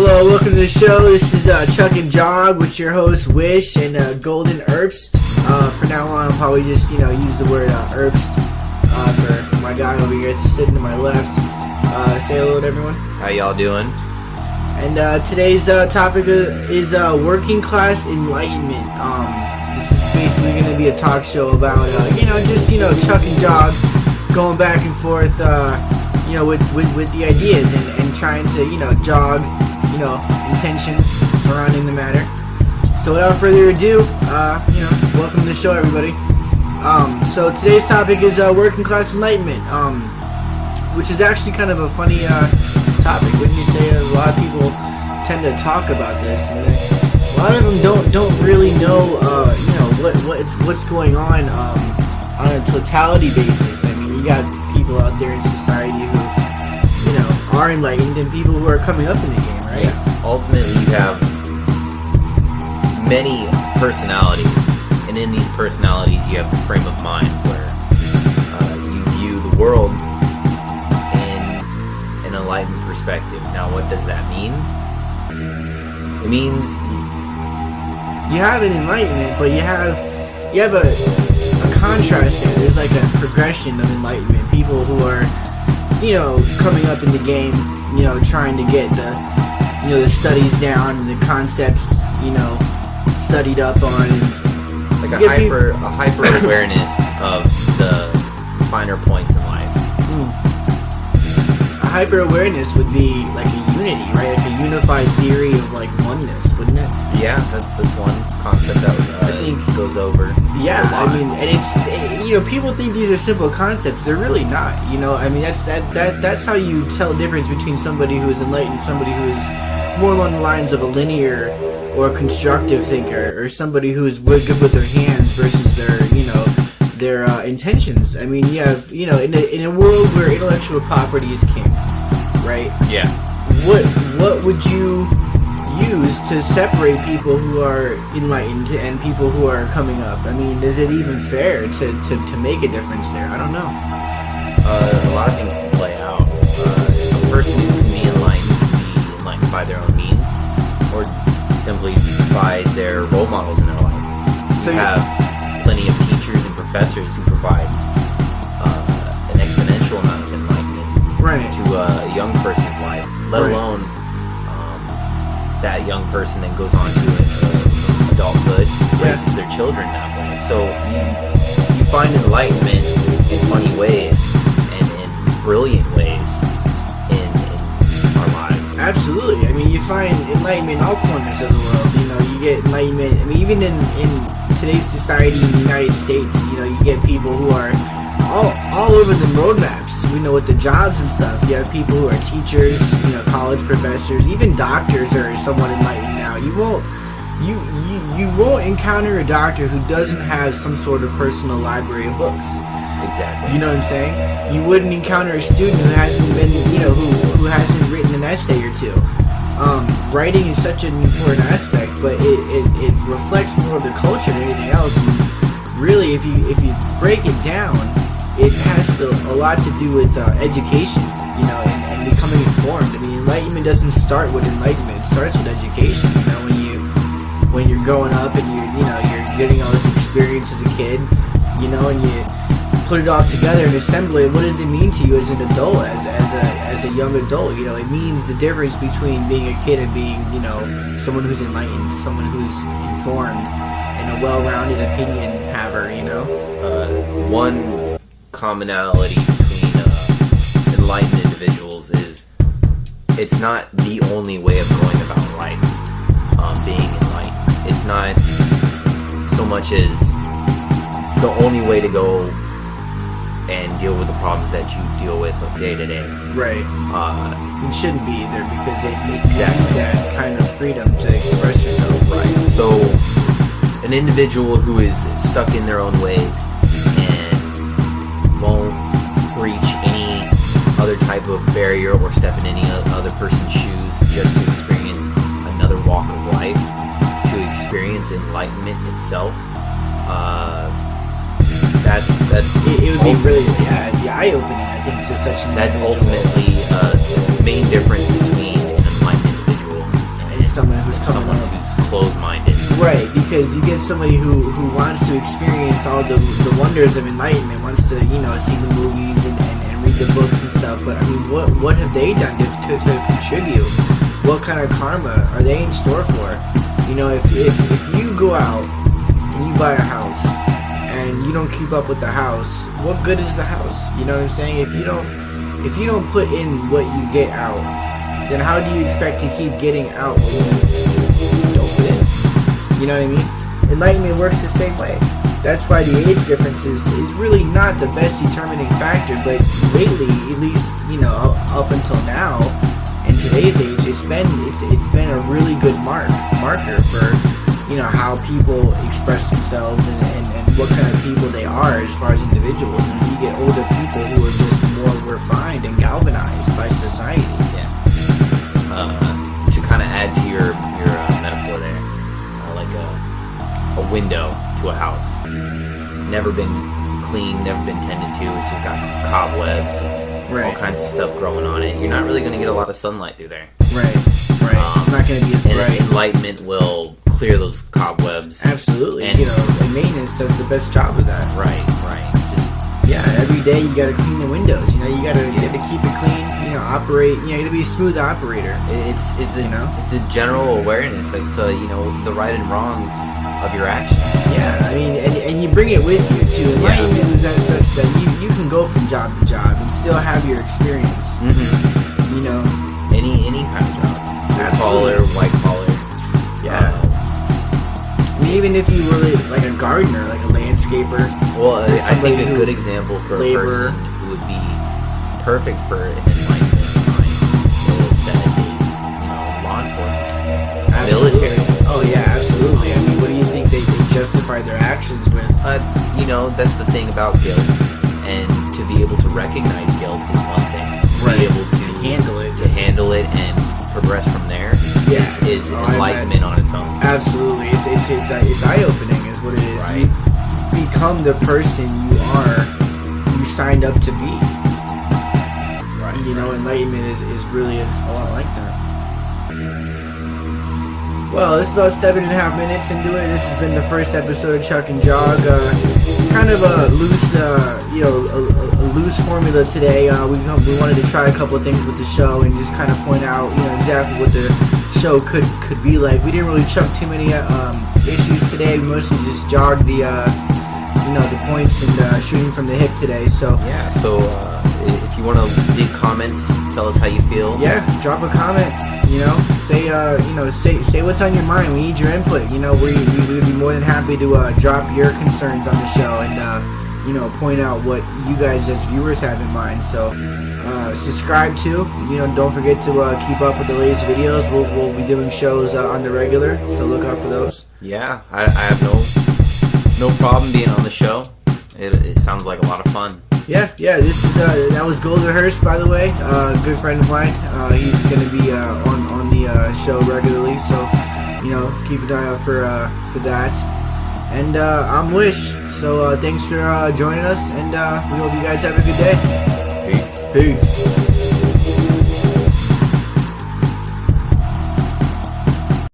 Hello, welcome to the show. This is Chuck and Jog with your host Wish and Golden Herbst. From now on, I'll probably just use the word Herbst for my guy over here sitting to my left. Say hello to everyone. How y'all doing? And today's topic is working class enlightenment. This is basically going to be a talk show about Chuck and Jog going back and forth with the ideas and trying to jog intentions surrounding the matter. So without further ado, welcome to the show, everybody. So today's topic is working class enlightenment, which is actually kind of a funny topic, wouldn't you say? A lot of people tend to talk about this, and a lot of them don't really know what's going on a totality basis. I mean, you got people out there in society who are enlightened and people who are coming up in the game, right? Yeah. Ultimately, you have many personalities, and in these personalities, you have a frame of mind where you view the world in an enlightened perspective. Now, what does that mean? It means you have an enlightenment, but you have a contrast there. There's like a progression of enlightenment. People who are coming up in the game, trying to get the studies down and the concepts, studied up on. Like a hyper awareness of the finer points in life. A hyper awareness would be like a unity, right? Like a unified theory of like oneness, wouldn't it? Yeah, that's one concept that I think goes over. Yeah, I mean, and it's people think these are simple concepts. They're really not. I mean, that's how you tell the difference between somebody who is enlightened and somebody who is more along the lines of a linear or a constructive thinker, or somebody who is good with their hands versus their intentions. I mean, you have in a world where intellectual property is king, right? Yeah. What would you use to separate people who are enlightened and people who are coming up? I mean, is it even fair to make a difference there? I don't know. A lot of things can play out. A person who can be enlightened by their own means, or simply by their role models in their life. So you have plenty of teachers and professors who provide an exponential amount of enlightenment to a young person's life, let alone that young person then goes on to adulthood, raises their children that way. So you find enlightenment in funny ways and in brilliant ways in our lives. Absolutely. I mean, you find enlightenment in all corners of the world. You get enlightenment. I mean, even in today's society in the United States, you get people who are all over the roadmaps. With the jobs and stuff, you have people who are teachers, college professors, even doctors are somewhat enlightened now. You won't encounter a doctor who doesn't have some sort of personal library of books. Exactly. You know what I'm saying? You wouldn't encounter a student who hasn't been, who hasn't written an essay or two. Writing is such an important aspect, but it reflects more of the culture than anything else. And really, if you break it down, it has a lot to do with education, and becoming informed. I mean, enlightenment doesn't start with enlightenment; it starts with education. When you're growing up and you're getting all this experience as a kid, and you put it all together and assemble it. What does it mean to you as an adult, as a young adult? It means the difference between being a kid and being, someone who's enlightened, someone who's informed, and a well-rounded opinion haver. One commonality between enlightened individuals is it's not the only way of going about life. Being enlightened, it's not so much as the only way to go and deal with the problems that you deal with day to day. Right. It shouldn't be either, because it gives you that kind of freedom to express yourself. Right. So an individual who is stuck in their own ways won't reach any other type of barrier or step in any other person's shoes just to experience another walk of life, to experience enlightenment itself. It would be really eye-opening, I think, to such an That's ultimately the main difference between an enlightened individual because you get somebody who wants to experience all the wonders of enlightenment, wants to, you know, see the movies and read the books and stuff. But I mean, what have they done to contribute? What kind of karma are they in store for? You know, if you go out and you buy a house and you don't keep up with the house, what good is the house? You know what I'm saying? If you don't put in what you get out, then how do you expect to keep getting out what you don't put in? You know what I mean? Enlightenment works the same way. That's why the age difference is really not the best determining factor, but lately, at least, you know, up until now, in today's age, it's been a really good marker for, you know, how people express themselves and what kind of people they are as far as individuals. And you get older people who are just more refined and galvanized by society. Yeah. To kind of add to your metaphor there, like a window to a house, never been cleaned, never been tended to. It's just got cobwebs and all kinds of stuff growing on it. You're not really going to get a lot of sunlight through there. Right. It's not going to be as bright. Enlightenment will clear those cobwebs. Absolutely. And, you know, and maintenance does the best job of that. Right. Yeah, every day you gotta clean the windows. You know, you gotta keep it clean. You know, operate. You know, you gotta be a smooth operator. It's a general awareness as to, you know, the right and wrongs of your actions. Yeah, I mean, and you bring it with you too. Enlightenment is as such that you can go from job to job and still have your experience. Mm-hmm. You know, any kind of job, blue collar, white collar. Yeah. I mean, even if you were like a gardener, like a landscaper. Well, I think a good example for a person who would be perfect for an enlightenment mind is 7 days, you know, law enforcement, military. Oh yeah, absolutely. I mean, what do you think they justify their actions with? You know, that's the thing about guilt, and to be able to recognize guilt is one thing. To be able to handle it and progress from there is enlightenment on its own. Absolutely, it's eye-opening, is what it is. Right. You become the person you signed up to be. Right. You know, enlightenment is really a lot like that. Well, it's about 7.5 minutes into it. This has been the first episode of Chuck and Jog. Kind of a loose, a loose formula today. We wanted to try a couple of things with the show and just kind of point out, you know, exactly what the show could be like. We didn't really chuck too many issues today. We mostly just jogged the points and shooting from the hip today. So yeah. So if you want to leave comments, tell us how you feel. Yeah, drop a comment. You know, say what's on your mind. We need your input. You know, we would be more than happy to drop your concerns on the show and you know, point out what you guys as viewers have in mind. So subscribe to. You know, don't forget to keep up with the latest videos. We'll be doing shows on the regular, so look out for those. Yeah, I have no problem being on the show. It sounds like a lot of fun. Yeah. This is that was Goldenhurst, by the way, good friend of mine. He's gonna be on the show regularly, so you know, keep an eye out for that. And I'm Wish, so thanks for joining us, and we hope you guys have a good day. Peace.